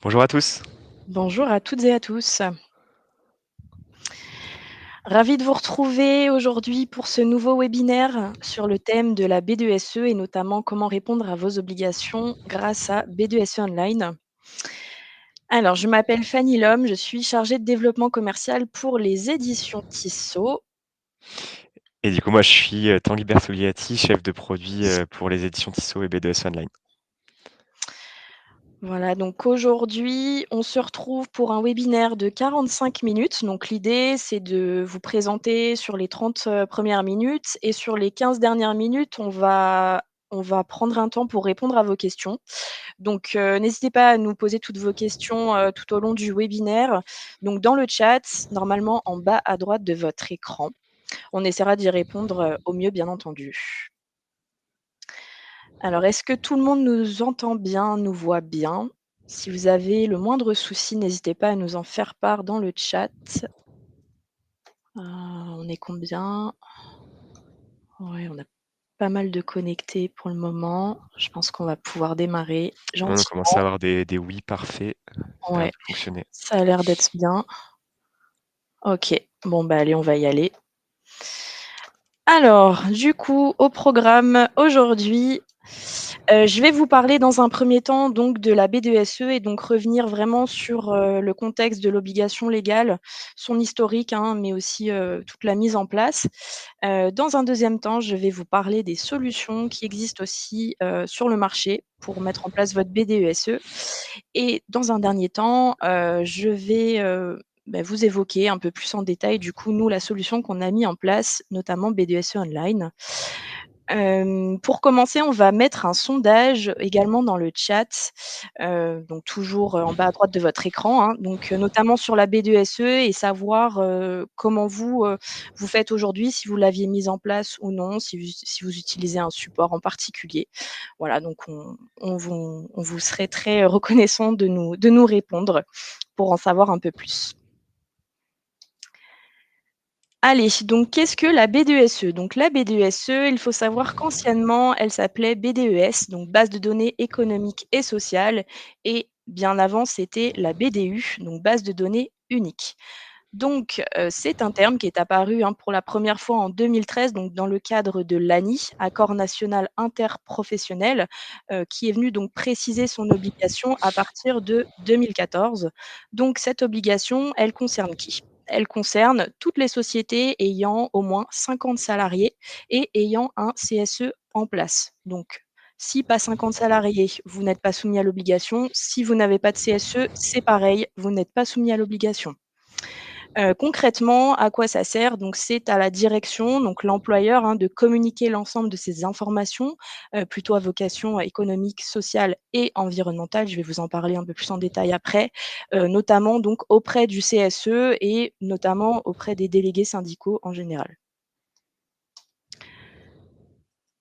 Bonjour à tous. Bonjour à toutes et à tous. Ravie de vous retrouver aujourd'hui pour ce nouveau webinaire sur le thème de la B2SE et notamment comment répondre à vos obligations grâce à B2SE Online. Alors, je m'appelle Fanny Lhomme, je suis chargée de développement commercial pour les éditions Tissot. Et du coup, moi, je suis Tanguy Bersoliati, chef de produit pour les éditions Tissot et BDS Online. Voilà, donc aujourd'hui, on se retrouve pour un webinaire de 45 minutes. Donc l'idée, c'est de vous présenter sur les 30 premières minutes et sur les 15 dernières minutes, on va prendre un temps pour répondre à vos questions. Donc n'hésitez pas à nous poser toutes vos questions, tout au long du webinaire. Donc dans le chat, normalement en bas à droite de votre écran. On essaiera d'y répondre, au mieux, bien entendu. Alors, est-ce que tout le monde nous entend bien, nous voit bien? Si vous avez le moindre souci, n'hésitez pas à nous en faire part dans le chat. On est combien? Ouais, on a pas mal de connectés pour le moment. Je pense qu'on va pouvoir démarrer On commence à gentiment. avoir des oui parfaits. Ça a l'air Ouais, de fonctionner. ça a l'air d'être bien. OK. Bon, bah, allez, on va y aller. Alors, du coup, au programme aujourd'hui, je vais vous parler dans un premier temps donc de la B2SE et donc revenir vraiment sur, le contexte de l'obligation légale, son historique, hein, mais aussi, toute la mise en place. Dans un deuxième temps, je vais vous parler des solutions qui existent aussi, sur le marché pour mettre en place votre BDESE et dans un dernier temps, je vais, vous évoquer un peu plus en détail, du coup, nous, la solution qu'on a mis en place, notamment BDSE Online. Pour commencer, on va mettre un sondage également dans le chat, donc toujours, en bas à droite de votre écran, hein, donc notamment sur la B2SE et savoir, comment vous faites aujourd'hui, si vous l'aviez mise en place ou non, si vous utilisez un support en particulier. Voilà, donc on vous serait très reconnaissant de nous répondre pour en savoir un peu plus. Allez, donc qu'est-ce que la B2SE? Donc la B2SE, il faut savoir qu'anciennement, elle s'appelait BDES, donc base de données économiques et sociales, et bien avant, c'était la BDU, donc base de données unique. Donc, c'est un terme qui est apparu, hein, pour la première fois en 2013, donc dans le cadre de l'ANI, Accord national interprofessionnel, qui est venu donc préciser son obligation à partir de 2014. Donc cette obligation, elle concerne qui? Elle concerne toutes les sociétés ayant au moins 50 salariés et ayant un CSE en place. Donc, si pas 50 salariés, vous n'êtes pas soumis à l'obligation. Si vous n'avez pas de CSE, c'est pareil, vous n'êtes pas soumis à l'obligation. Concrètement, à quoi ça sert? Donc c'est à la direction, donc l'employeur, hein, de communiquer l'ensemble de ces informations, plutôt à vocation économique, sociale et environnementale. Je vais vous en parler un peu plus en détail après, notamment donc auprès du CSE et notamment auprès des délégués syndicaux en général.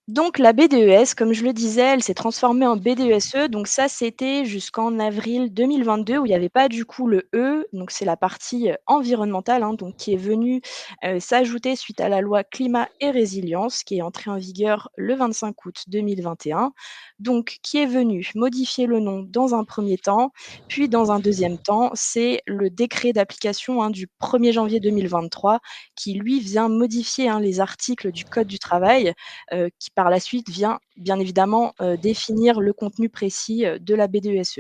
Donc la BDES, comme je le disais, elle s'est transformée en BDESE, donc ça, c'était jusqu'en avril 2022 où il y avait pas du coup le E, donc c'est la partie, environnementale, hein, donc qui est venue, s'ajouter suite à la loi climat et résilience qui est entrée en vigueur le 25 août 2021. Donc qui est venue modifier le nom dans un premier temps, puis dans un deuxième temps, c'est le décret d'application, hein, du 1er janvier 2023 qui lui vient modifier, hein, les articles du code du travail, qui par la suite vient bien évidemment, définir le contenu précis, de la BDESE.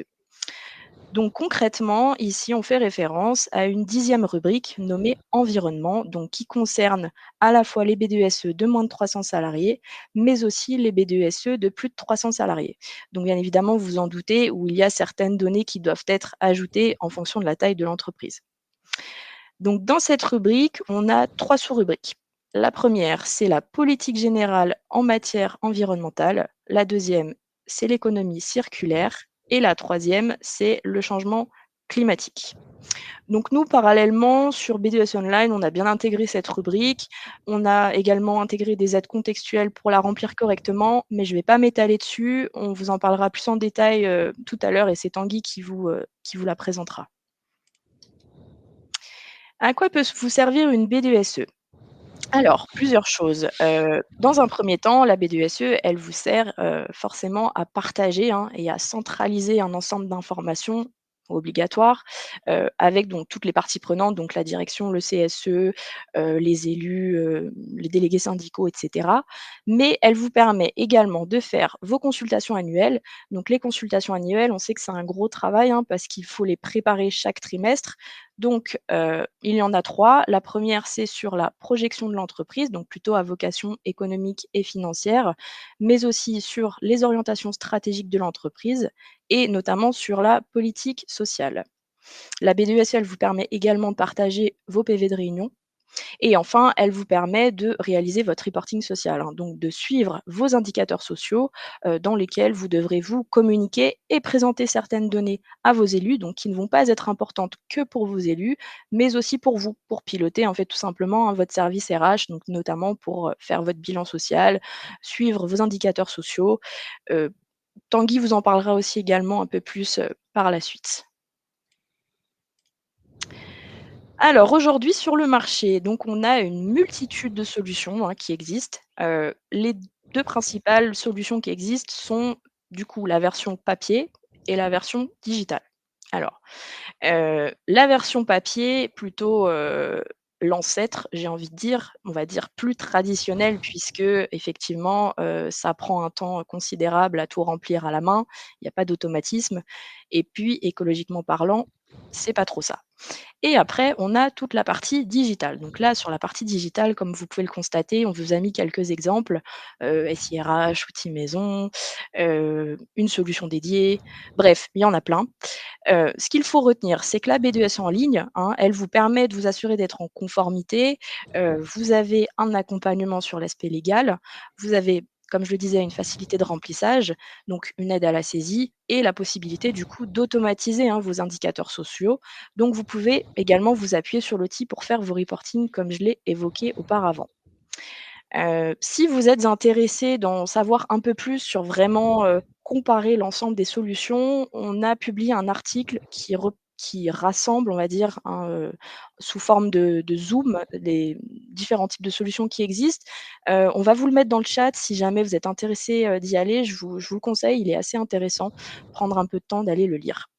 Donc concrètement, ici, on fait référence à une 10e rubrique nommée environnement, donc qui concerne à la fois les BDESE de moins de 300 salariés, mais aussi les BDESE de plus de 300 salariés. Donc bien évidemment, vous vous en doutez, où il y a certaines données qui doivent être ajoutées en fonction de la taille de l'entreprise. Donc dans cette rubrique, on a 3 sous-rubriques. La première, c'est la politique générale en matière environnementale. La deuxième, c'est l'économie circulaire. Et la troisième, c'est le changement climatique. Donc nous, parallèlement, sur BDS Online, on a bien intégré cette rubrique. On a également intégré des aides contextuelles pour la remplir correctement, mais je ne vais pas m'étaler dessus. On vous en parlera plus en détail tout à l'heure et c'est Tanguy qui vous la présentera. À quoi peut vous servir une BDSE? Alors, plusieurs choses. Dans un premier temps, la BDSE, elle vous sert, forcément à partager, hein, et à centraliser un ensemble d'informations obligatoire, avec donc toutes les parties prenantes, donc la direction, le CSE, les élus, les délégués syndicaux et cetera. Mais elle vous permet également de faire vos consultations annuelles. Donc les consultations annuelles, on sait que c'est un gros travail, hein, parce qu'il faut les préparer chaque trimestre. Donc il y en a 3. La première, c'est sur la projection de l'entreprise, donc plutôt à vocation économique et financière, mais aussi sur les orientations stratégiques de l'entreprise et notamment sur la politique sociale. La BDESE, elle vous permet également de partager vos PV de réunion et enfin, elle vous permet de réaliser votre reporting social, hein, donc de suivre vos indicateurs sociaux dans lesquels vous devrez vous communiquer et présenter certaines données à vos élus, donc qui ne vont pas être importantes que pour vos élus, mais aussi pour vous, pour piloter en fait tout simplement, hein, votre service RH, donc notamment pour faire votre bilan social, suivre vos indicateurs sociaux. Euh, Tanguy vous en parlera aussi également un peu plus par la suite. Alors aujourd'hui sur le marché, donc on a une multitude de solutions, hein, qui existent. Les 2 principales solutions qui existent sont du coup la version papier et la version digitale. Alors, la version papier plutôt, l'ancêtre, j'ai envie de dire, on va dire plus traditionnelle puisque effectivement, ça prend un temps considérable à tout remplir à la main. Il y a pas d'automatisme et puis écologiquement parlant, c'est pas trop ça. Et après, on a toute la partie digitale. Donc là, sur la partie digitale, comme vous pouvez le constater, on vous a mis quelques exemples, SIRH, outils maison, une solution dédiée, bref, il y en a plein. Ce qu'il faut retenir, c'est que la B2S en ligne, hein, elle vous permet de vous assurer d'être en conformité. Vous avez un accompagnement sur l'aspect légal. Vous avez, comme je le disais, une facilité de remplissage, donc une aide à la saisie et la possibilité du coup d'automatiser, hein, vos indicateurs sociaux. Donc vous pouvez également vous appuyer sur l'outil pour faire vos reportings comme je l'ai évoqué auparavant. Si vous êtes intéressé d'en savoir un peu plus sur vraiment, comparer l'ensemble des solutions, on a publié un article qui rassemble, on va dire, hein, sous forme de zoom, les différents types de solutions qui existent. On va vous le mettre dans le chat si jamais vous êtes intéressé, d'y aller, je vous le conseille, il est assez intéressant. Prendre un peu de temps d'aller le lire.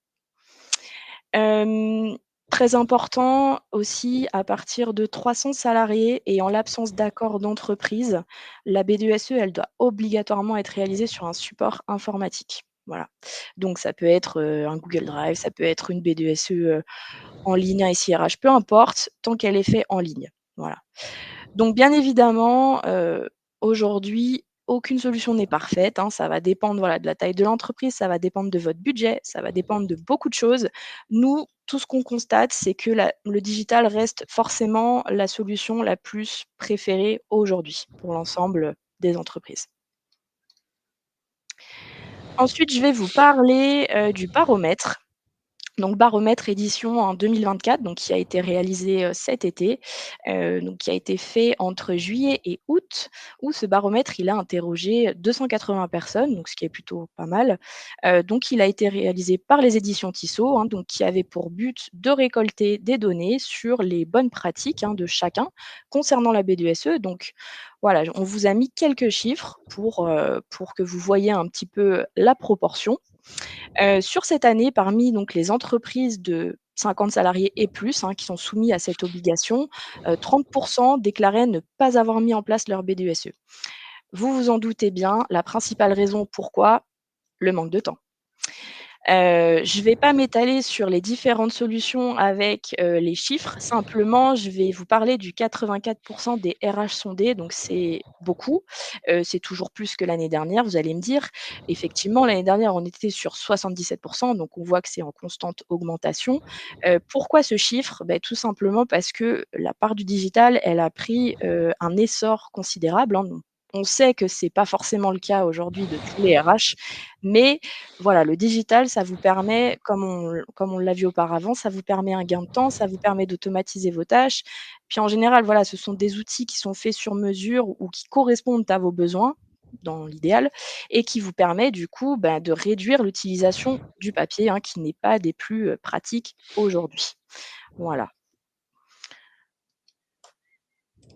Hem, Très important aussi, à partir de 300 salariés et en l'absence d'accord d'entreprise, la BDESE, elle doit obligatoirement être réalisée sur un support informatique. Voilà. Donc ça peut être, un Google Drive, ça peut être une BDESE, en ligne, un SIRH, peu importe, tant qu'elle est faite en ligne. Voilà. Donc bien évidemment, aujourd'hui, aucune solution n'est parfaite, hein. Ça va dépendre, voilà, de la taille de l'entreprise, ça va dépendre de votre budget, ça va dépendre de beaucoup de choses. Nous, tout ce qu'on constate, c'est que le digital reste forcément la solution la plus préférée aujourd'hui pour l'ensemble des entreprises. Ensuite, je vais vous parler, du baromètre. Donc baromètre édition en 2024, donc qui a été réalisé, cet été, donc qui a été fait entre juillet et août, où ce baromètre, il a interrogé 280 personnes, donc ce qui est plutôt pas mal. Donc il a été réalisé par les éditions Tissot, hein, donc qui avait pour but de récolter des données sur les bonnes pratiques, hein, de chacun concernant la BDSE. Donc voilà, on vous a mis quelques chiffres pour que vous voyiez un petit peu la proportion. Sur cette année, parmi donc les entreprises de 50 salariés et plus, hein, qui sont soumis à cette obligation, 30 déclaraient ne pas avoir mis en place leur BDESE. Vous vous en doutez bien, la principale raison pourquoi? Le manque de temps. Je ne vais pas m'étaler sur les différentes solutions avec, les chiffres. Simplement, je vais vous parler du 84 des RH sondés, donc c'est beaucoup. C'est toujours plus que l'année dernière, vous allez me dire. Effectivement, l'année dernière, on était sur 77, donc on voit que c'est en constante augmentation. Pourquoi ce chiffre? Beh, tout simplement parce que la part du digital, elle a pris, un essor considérable, hein. On sait que c'est pas forcément le cas aujourd'hui de tous les RH, mais voilà, le digital, ça vous permet, comme on l'a vu auparavant, ça vous permet un gain de temps, ça vous permet d'automatiser vos tâches. Puis en général, voilà, ce sont des outils qui sont faits sur mesure ou qui correspondent à vos besoins, dans l'idéal, et qui vous permet du coup, bah, de réduire l'utilisation du papier, hein, qui n'est pas des plus, pratiques aujourd'hui. Voilà.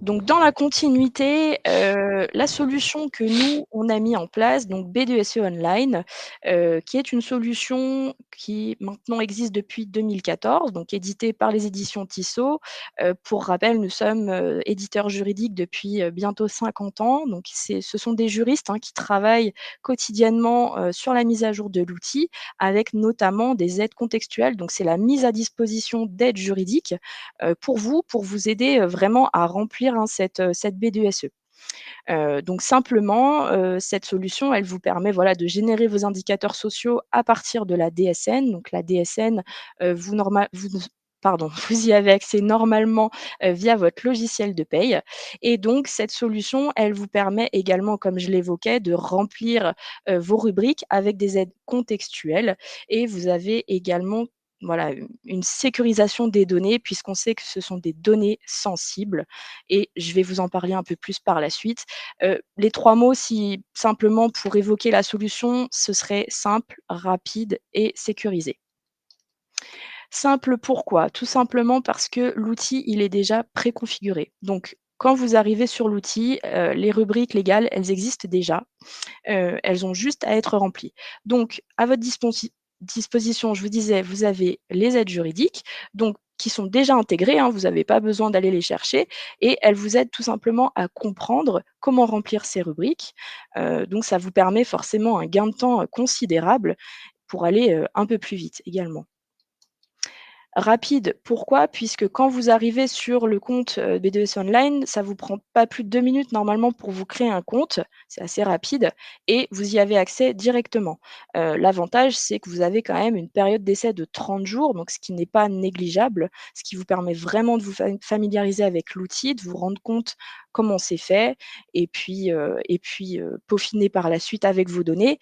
Donc dans la continuité, la solution que nous, on a mis en place, donc B2SE Online, qui est une solution qui maintenant existe depuis 2014, donc éditée par les éditions Tissot. Pour rappel, nous sommes, éditeurs juridiques depuis, bientôt 50 ans, donc ce sont des juristes, hein, qui travaillent quotidiennement, sur la mise à jour de l'outil, avec notamment des aides contextuelles. Donc c'est la mise à disposition d'aides juridiques pour vous aider, vraiment à remplir, hein, cette B2SE. Donc simplement, cette solution, elle vous permet, voilà, de générer vos indicateurs sociaux à partir de la DSN. Donc la DSN, vous pardon, vous y avez accès normalement, via votre logiciel de paye et donc cette solution, elle vous permet également, comme je l'évoquais, de remplir, vos rubriques avec des aides contextuelles et vous avez également, voilà, une sécurisation des données puisqu'on sait que ce sont des données sensibles et je vais vous en parler un peu plus par la suite. Les 3 mots si simplement pour évoquer la solution, ce serait simple, rapide et sécurisé. Simple pourquoi? Tout simplement parce que l'outil, il est déjà préconfiguré. Donc quand vous arrivez sur l'outil, les rubriques légales, elles existent déjà. Elles ont juste à être remplies. Donc à votre disposition, je vous disais, vous avez les aides juridiques, donc qui sont déjà intégrées, hein, vous n'avez pas besoin d'aller les chercher et elles vous aident tout simplement à comprendre comment remplir ces rubriques. Donc ça vous permet forcément un gain de temps, considérable pour aller, un peu plus vite également. Rapide, pourquoi? Puisque quand vous arrivez sur le compte, B2S Online, ça vous prend pas plus de 2 minutes normalement pour vous créer un compte, c'est assez rapide et vous y avez accès directement. L'avantage, c'est que vous avez quand même une période d'essai de 30 jours, donc ce qui n'est pas négligeable, ce qui vous permet vraiment de vous familiariser avec l'outil, de vous rendre compte comment c'est fait et puis, peaufiner par la suite avec vos données.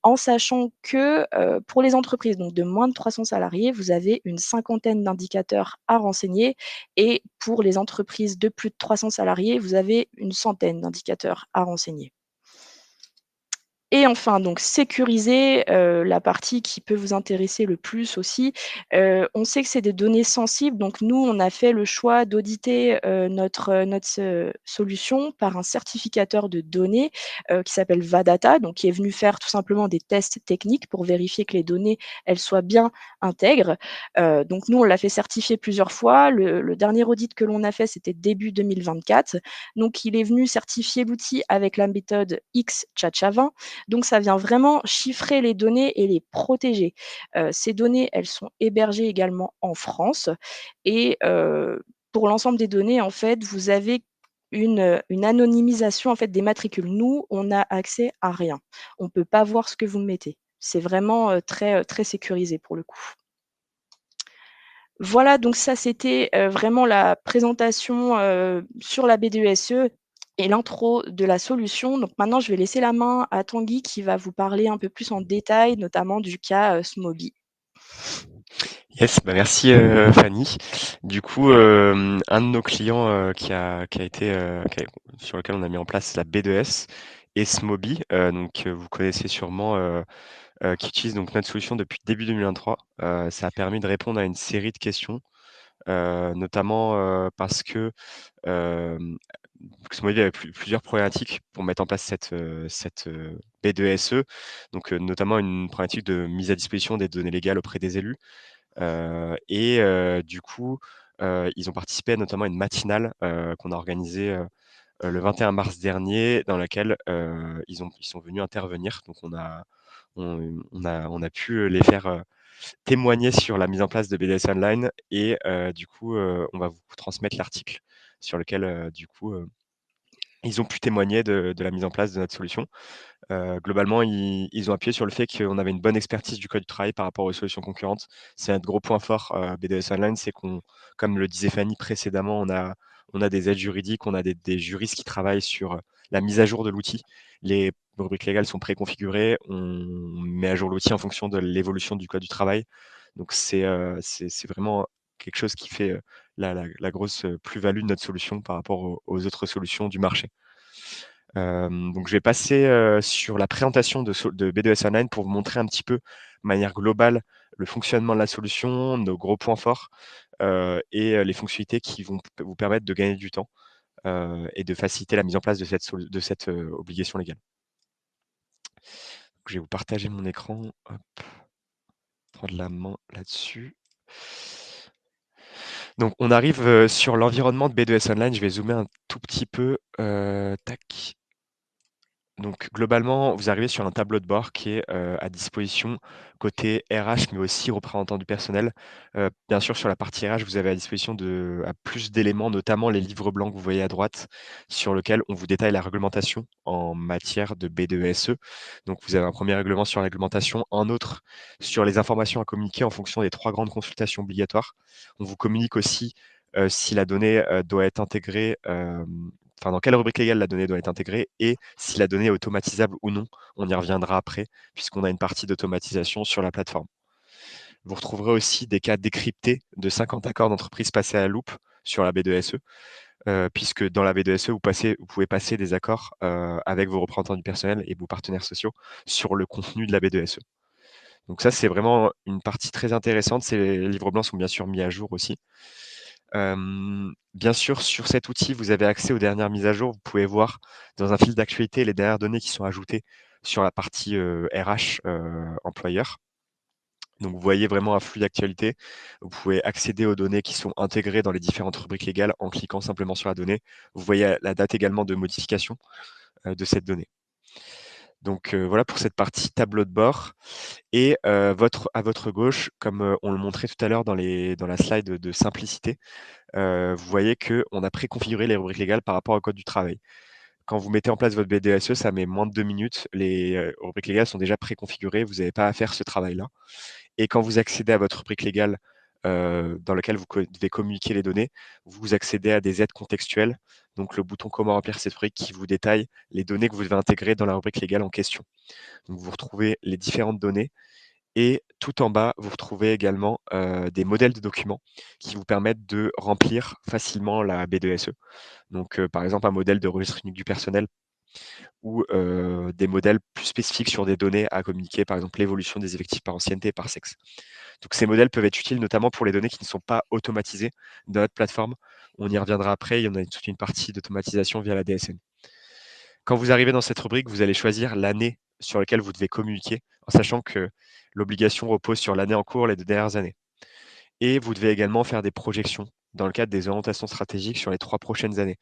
En sachant que, pour les entreprises donc de moins de 300 salariés, vous avez une cinquantaine d'indicateurs à renseigner et pour les entreprises de plus de 300 salariés, vous avez une centaine d'indicateurs à renseigner. Et enfin donc sécuriser, la partie qui peut vous intéresser le plus aussi, on sait que c'est des données sensibles, donc nous, on a fait le choix d'auditer, notre solution par un certificateur de données, qui s'appelle Vadata, donc qui est venu faire tout simplement des tests techniques pour vérifier que les données, elles soient bien intègres. Donc nous, on l'a fait certifier plusieurs fois. Le dernier audit que l'on a fait, c'était début 2024. Donc il est venu certifier l'outil avec la méthode X-Chacha20 donc ça vient vraiment chiffrer les données et les protéger. Ces données, elles sont hébergées également en France et pour l'ensemble des données, en fait, vous avez une anonymisation, en fait, des matricules. Nous, on n'a accès à rien. On ne peut pas voir ce que vous mettez. C'est vraiment, très sécurisé pour le coup. Voilà, donc ça, c'était, vraiment la présentation, sur la BDESE et l'intro de la solution. Donc maintenant, je vais laisser la main à Tanguy qui va vous parler un peu plus en détail, notamment du cas, Smoby. Yes, bah merci, Fanny. Du coup, un de nos clients, qui a été, sur lequel on a mis en place la B2S est Smoby, donc vous connaissez sûrement, qui utilise donc notre solution depuis début 2023. Ça a permis de répondre à une série de questions, notamment, parce que, Smoby avait plusieurs problématiques pour mettre en place cette B2SE, donc, notamment une problématique de mise à disposition des données légales auprès des élus. Du coup, ils ont participé notamment à une matinale, qu'on a organisée, le 21 mars dernier, dans laquelle, ils sont venus intervenir. Donc on a pu, les faire, témoigner sur la mise en place de BDS Online et du coup, on va vous transmettre l'article sur lequel, du coup, ils ont pu témoigner de la mise en place de notre solution. Globalement, ils ont appuyé sur le fait qu'on avait une bonne expertise du code du travail par rapport aux solutions concurrentes. C'est un gros point fort, BDS Online, c'est qu'on, comme le disait Fanny précédemment, on a des aides juridiques, on a des juristes qui travaillent sur, la mise à jour de l'outil. Les rubriques légales sont préconfigurées, on met à jour l'outil en fonction de l'évolution du code du travail. Donc c'est vraiment quelque chose qui fait, la grosse, plus-value de notre solution par rapport aux autres solutions du marché. Donc je vais passer, sur la présentation de B2S Online pour vous montrer un petit peu, de manière globale, le fonctionnement de la solution, nos gros points forts, et les fonctionnalités qui vont vous permettre de gagner du temps. et de faciliter la mise en place de cette obligation légale. Je vais vous partager mon écran, hop, prendre la main là-dessus. Donc on arrive sur l'environnement de B2S Online. Je vais zoomer un tout petit peu. Tac. Donc globalement, vous arrivez sur un tableau de bord qui est à disposition côté RH, mais aussi représentant du personnel. Bien sûr, sur la partie RH, vous avez à disposition plus d'éléments, notamment les livres blancs que vous voyez à droite, sur lesquels on vous détaille la réglementation en matière de B2SE. Donc vous avez un premier règlement sur la réglementation, un autre sur les informations à communiquer en fonction des 3 grandes consultations obligatoires. On vous communique aussi si la donnée doit être intégrée, dans quelle rubrique légale la donnée doit être intégrée et si la donnée est automatisable ou non. On y reviendra après, puisqu'on a une partie d'automatisation sur la plateforme. Vous retrouverez aussi des cas décryptés de 50 accords d'entreprise passés à la loupe sur la B2SE, puisque dans la B2SE, vous pouvez passer des accords avec vos représentants du personnel et vos partenaires sociaux sur le contenu de la B2SE. Donc ça, c'est vraiment une partie très intéressante. Ces livres blancs sont bien sûr mis à jour aussi. Bien sûr, sur cet outil, vous avez accès aux dernières mises à jour. Vous pouvez voir dans un fil d'actualité les dernières données qui sont ajoutées sur la partie RH employeur. Donc, vous voyez vraiment un flux d'actualité. Vous pouvez accéder aux données qui sont intégrées dans les différentes rubriques légales en cliquant simplement sur la donnée. Vous voyez la date également de modification de cette donnée. Donc, voilà pour cette partie tableau de bord. Et à votre gauche, comme on le montrait tout à l'heure dans la slide de simplicité, vous voyez qu'on a préconfiguré les rubriques légales par rapport au code du travail. Quand vous mettez en place votre BDSE, ça met moins de 2 minutes. Les rubriques légales sont déjà préconfigurées, vous n'avez pas à faire ce travail-là. Et quand vous accédez à votre rubrique légale dans laquelle vous devez communiquer les données, vous accédez à des aides contextuelles, donc le bouton comment remplir cette rubrique qui vous détaille les données que vous devez intégrer dans la rubrique légale en question. Donc vous retrouvez les différentes données et tout en bas, vous retrouvez également des modèles de documents qui vous permettent de remplir facilement la B2SE. Donc, par exemple, un modèle de registre unique du personnel ou des modèles plus spécifiques sur des données à communiquer, par exemple l'évolution des effectifs par ancienneté et par sexe. Donc, ces modèles peuvent être utiles notamment pour les données qui ne sont pas automatisées dans notre plateforme. On y reviendra après, il y en a toute une partie d'automatisation via la DSN. Quand vous arrivez dans cette rubrique, vous allez choisir l'année sur laquelle vous devez communiquer, en sachant que l'obligation repose sur l'année en cours, les 2 dernières années. Et vous devez également faire des projections dans le cadre des orientations stratégiques sur les 3 prochaines années.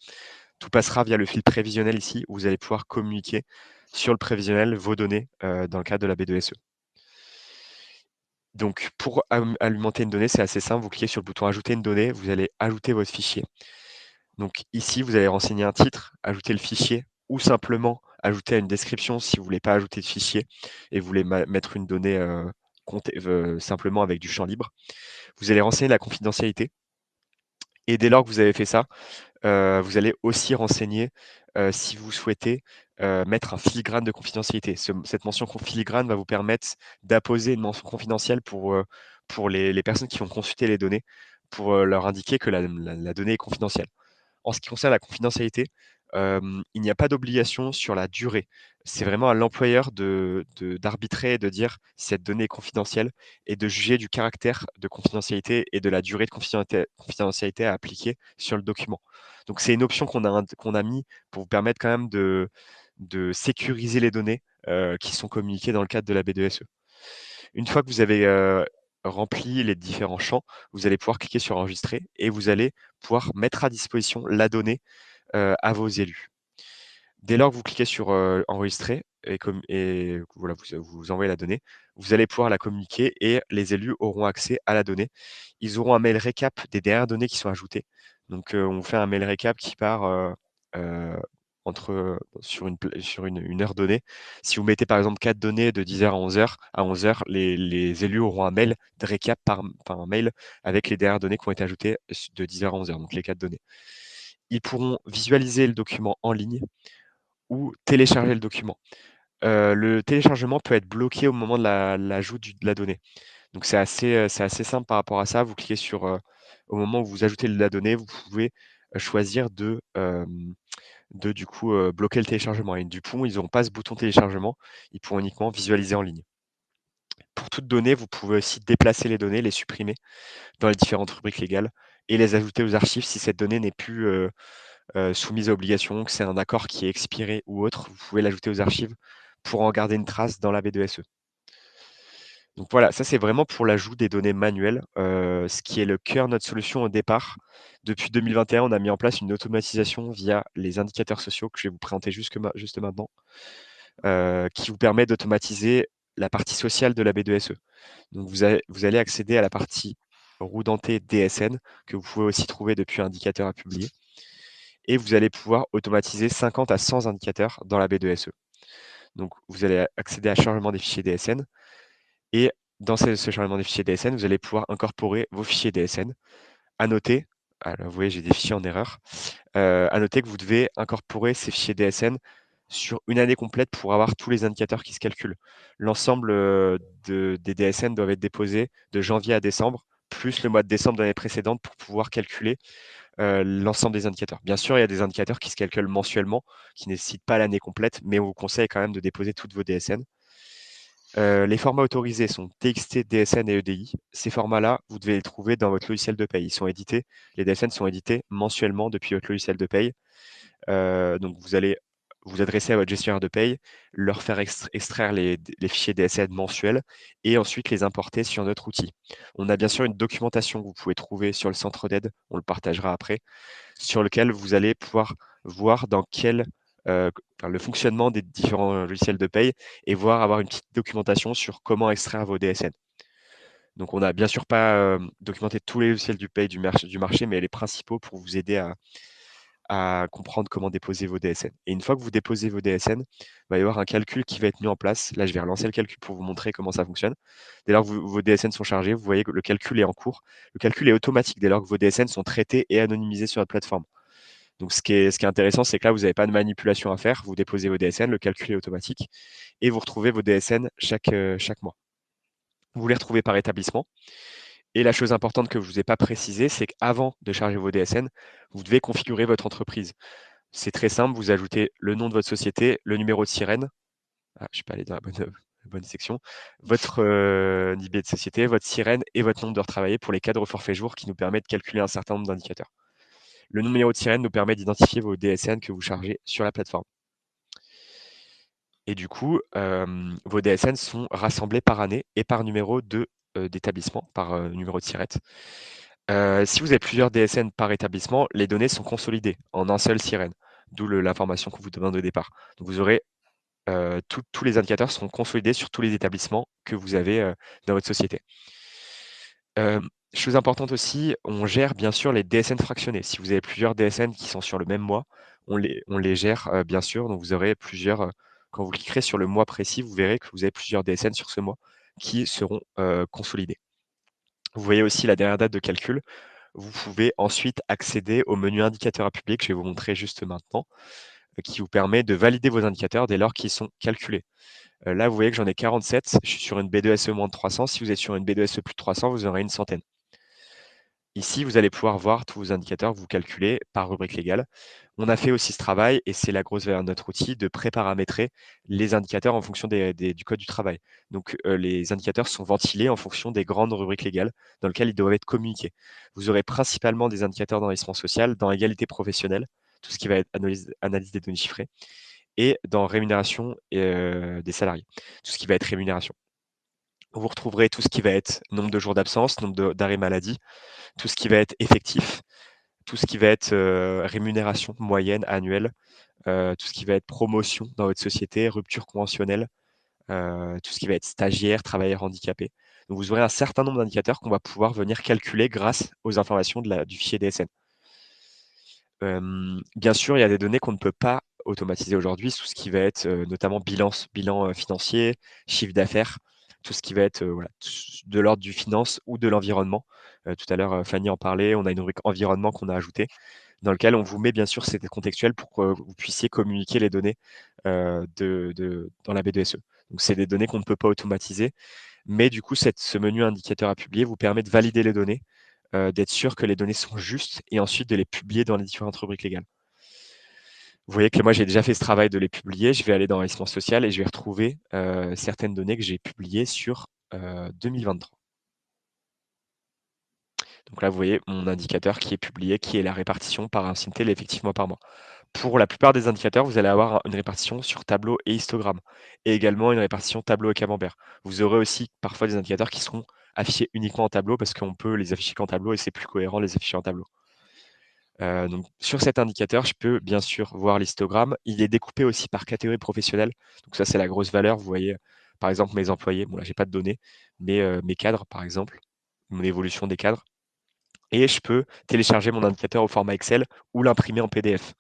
Tout passera via le fil prévisionnel ici, où vous allez pouvoir communiquer sur le prévisionnel vos données dans le cadre de la B2SE. Donc, pour alimenter une donnée, c'est assez simple. Vous cliquez sur le bouton ajouter une donnée, vous allez ajouter votre fichier. Donc ici, vous allez renseigner un titre, ajouter le fichier ou simplement ajouter à une description si vous ne voulez pas ajouter de fichier et vous voulez mettre une donnée simplement avec du champ libre. Vous allez renseigner la confidentialité. Et dès lors que vous avez fait ça, vous allez aussi renseigner si vous souhaitez mettre un filigrane de confidentialité. Cette mention filigrane va vous permettre d'apposer une mention confidentielle pour les personnes qui vont consulter les données, pour leur indiquer que la donnée est confidentielle. En ce qui concerne la confidentialité, il n'y a pas d'obligation sur la durée. C'est vraiment à l'employeur d'arbitrer et de dire si cette donnée est confidentielle et de juger du caractère de confidentialité et de la durée de confidentialité à appliquer sur le document. Donc c'est une option qu'on a mis pour vous permettre quand même de sécuriser les données qui sont communiquées dans le cadre de la B2SE. Une fois que vous avez rempli les différents champs, vous allez pouvoir cliquer sur enregistrer et vous allez pouvoir mettre à disposition la donnée à vos élus. Dès lors que vous cliquez sur enregistrer et voilà, vous envoyez la donnée, vous allez pouvoir la communiquer et les élus auront accès à la donnée. Ils auront un mail récap des dernières données qui sont ajoutées. Donc, on vous fait un mail récap qui part sur une heure donnée. Si vous mettez par exemple 4 données de 10h à 11h, les élus auront un mail de récap par un mail avec les dernières données qui ont été ajoutées de 10h à 11h, donc les 4 données. Ils pourront visualiser le document en ligne ou télécharger le document. Le téléchargement peut être bloqué au moment de l'ajout de la donnée. Donc c'est assez simple par rapport à ça. Vous cliquez sur au moment où vous ajoutez la donnée, vous pouvez choisir de du coup bloquer le téléchargement. Et du coup, ils n'auront pas ce bouton téléchargement, ils pourront uniquement visualiser en ligne. Pour toute donnée, vous pouvez aussi déplacer les données, les supprimer dans les différentes rubriques légales et les ajouter aux archives si cette donnée n'est plus soumise à obligation, que c'est un accord qui est expiré ou autre, vous pouvez l'ajouter aux archives pour en garder une trace dans la B2SE. Donc voilà, ça c'est vraiment pour l'ajout des données manuelles, ce qui est le cœur de notre solution au départ. Depuis 2021, on a mis en place une automatisation via les indicateurs sociaux que je vais vous présenter juste maintenant, qui vous permet d'automatiser la partie sociale de la B2SE. Donc vous allez accéder à la partie roue dentée DSN, que vous pouvez aussi trouver depuis indicateur à publier, et vous allez pouvoir automatiser 50 à 100 indicateurs dans la B2SE. Donc vous allez accéder à chargement des fichiers DSN, et dans ce chargement des fichiers DSN, vous allez pouvoir incorporer vos fichiers DSN. À noter, alors vous voyez, j'ai des fichiers en erreur. À noter que vous devez incorporer ces fichiers DSN sur une année complète pour avoir tous les indicateurs qui se calculent. L'ensemble des DSN doivent être déposés de janvier à décembre, plus le mois de décembre de l'année précédente pour pouvoir calculer l'ensemble des indicateurs. Bien sûr, il y a des indicateurs qui se calculent mensuellement, qui ne nécessitent pas l'année complète, mais on vous conseille quand même de déposer toutes vos DSN. Les formats autorisés sont TXT, DSN et EDI. Ces formats-là, vous devez les trouver dans votre logiciel de paye. Ils sont édités, les DSN sont édités mensuellement depuis votre logiciel de paye. Donc vous allez vous adresser à votre gestionnaire de paye, leur faire extraire les fichiers DSN mensuels et ensuite les importer sur notre outil. On a bien sûr une documentation que vous pouvez trouver sur le centre d'aide, on le partagera après, sur lequel vous allez pouvoir voir dans quel le fonctionnement des différents logiciels de paye et avoir une petite documentation sur comment extraire vos DSN. Donc on n'a bien sûr pas documenté tous les logiciels du paye du marché, mais les principaux pour vous aider à comprendre comment déposer vos DSN. Et une fois que vous déposez vos DSN, il va y avoir un calcul qui va être mis en place. Là, je vais relancer le calcul pour vous montrer comment ça fonctionne. Dès lors que vos DSN sont chargés, vous voyez que le calcul est en cours. Le calcul est automatique dès lors que vos DSN sont traités et anonymisés sur notre plateforme. Donc, ce qui est intéressant, c'est que là, vous n'avez pas de manipulation à faire. Vous déposez vos DSN, le calcul est automatique et vous retrouvez vos DSN chaque mois. Vous les retrouvez par établissement. Et la chose importante que je ne vous ai pas précisé, c'est qu'avant de charger vos DSN, vous devez configurer votre entreprise. C'est très simple, vous ajoutez le nom de votre société, le numéro de sirène. Ah, je ne suis pas allé dans la bonne section. Votre NIB de société, votre sirène et votre nombre d'heures travaillées pour les cadres forfait jour qui nous permet de calculer un certain nombre d'indicateurs. Le numéro de sirène nous permet d'identifier vos DSN que vous chargez sur la plateforme. Et du coup, vos DSN sont rassemblés par année et par numéro d'établissement, par numéro de sirette. Si vous avez plusieurs DSN par établissement, les données sont consolidées en un seul sirène, d'où l'information qu'on vous demande au départ. Donc vous aurez tous les indicateurs seront consolidés sur tous les établissements que vous avez dans votre société. Chose importante aussi, on gère bien sûr les DSN fractionnés. Si vous avez plusieurs DSN qui sont sur le même mois, on les gère bien sûr. Donc vous aurez plusieurs. Quand vous cliquerez sur le mois précis, vous verrez que vous avez plusieurs DSN sur ce mois qui seront consolidés. Vous voyez aussi la dernière date de calcul. Vous pouvez ensuite accéder au menu indicateur à publier que je vais vous montrer juste maintenant, qui vous permet de valider vos indicateurs dès lors qu'ils sont calculés. Là, vous voyez que j'en ai 47. Je suis sur une B2SE moins de 300. Si vous êtes sur une B2SE plus de 300, vous aurez une centaine. Ici, vous allez pouvoir voir tous vos indicateurs que vous calculez par rubrique légale. On a fait aussi ce travail, et c'est la grosse valeur de notre outil, de préparamétrer les indicateurs en fonction du code du travail. Donc, les indicateurs sont ventilés en fonction des grandes rubriques légales dans lesquelles ils doivent être communiqués. Vous aurez principalement des indicateurs d'enrichissement social, dans égalité professionnelle, tout ce qui va être analyse des données chiffrées, et dans rémunération des salariés, tout ce qui va être rémunération. Vous retrouverez tout ce qui va être nombre de jours d'absence, nombre d'arrêts maladie, tout ce qui va être effectif, tout ce qui va être rémunération moyenne annuelle, tout ce qui va être promotion dans votre société, rupture conventionnelle, tout ce qui va être stagiaire, travailleur handicapé. Donc vous aurez un certain nombre d'indicateurs qu'on va pouvoir venir calculer grâce aux informations du fichier DSN. Bien sûr, il y a des données qu'on ne peut pas automatiser aujourd'hui, tout ce qui va être notamment bilan financier, chiffre d'affaires, tout ce qui va être de l'ordre du finance ou de l'environnement. Tout à l'heure, Fanny en parlait, on a une rubrique environnement qu'on a ajoutée, dans lequel on vous met bien sûr, c'est contextuel pour que vous puissiez communiquer les données dans la B2SE. Donc c'est des données qu'on ne peut pas automatiser, mais du coup, ce menu indicateur à publier vous permet de valider les données, d'être sûr que les données sont justes et ensuite de les publier dans les différentes rubriques légales. Vous voyez que moi, j'ai déjà fait ce travail de les publier. Je vais aller dans enrichissement social et je vais retrouver certaines données que j'ai publiées sur 2023. Donc là, vous voyez mon indicateur qui est publié, qui est la répartition par ancienneté, l'effectif mois par mois. Pour la plupart des indicateurs, vous allez avoir une répartition sur tableau et histogramme, et également une répartition tableau et camembert. Vous aurez aussi parfois des indicateurs qui seront affichés uniquement en tableau parce qu'on peut les afficher qu'en tableau et c'est plus cohérent de les afficher en tableau. Donc sur cet indicateur, je peux bien sûr voir l'histogramme. Il est découpé aussi par catégorie professionnelle. Donc ça, c'est la grosse valeur. Vous voyez, par exemple, mes employés. Bon, là, j'ai pas de données, mais mes cadres, par exemple, mon évolution des cadres. Et je peux télécharger mon indicateur au format Excel ou l'imprimer en PDF.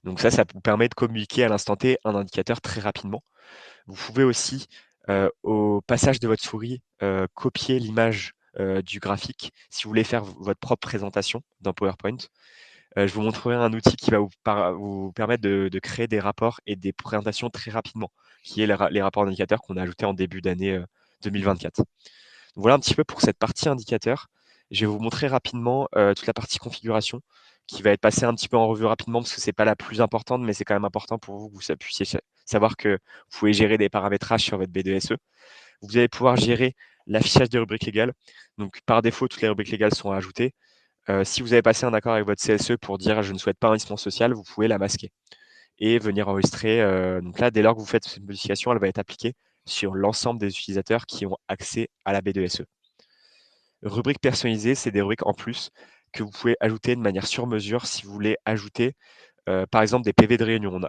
Donc ça vous permet de communiquer à l'instant T un indicateur très rapidement. Vous pouvez aussi, au passage de votre souris, copier l'image du graphique si vous voulez faire votre propre présentation dans PowerPoint. Je vous montrerai un outil qui va vous permettre de créer des rapports et des présentations très rapidement, qui est les rapports d'indicateurs qu'on a ajoutés en début d'année 2024. Donc voilà un petit peu pour cette partie indicateur. Je vais vous montrer rapidement toute la partie configuration qui va être passée un petit peu en revue rapidement parce que c'est pas la plus importante, mais c'est quand même important pour vous que vous puissiez savoir que vous pouvez gérer des paramétrages sur votre B2SE. Vous allez pouvoir gérer l'affichage des rubriques légales. Donc par défaut, toutes les rubriques légales sont ajoutées. Si vous avez passé un accord avec votre CSE pour dire je ne souhaite pas un investissement social, vous pouvez la masquer et venir enregistrer. Donc là, dès lors que vous faites cette modification, elle va être appliquée sur l'ensemble des utilisateurs qui ont accès à la B2SE. Rubriques personnalisées, c'est des rubriques en plus que vous pouvez ajouter de manière sur mesure si vous voulez ajouter par exemple des PV de réunion.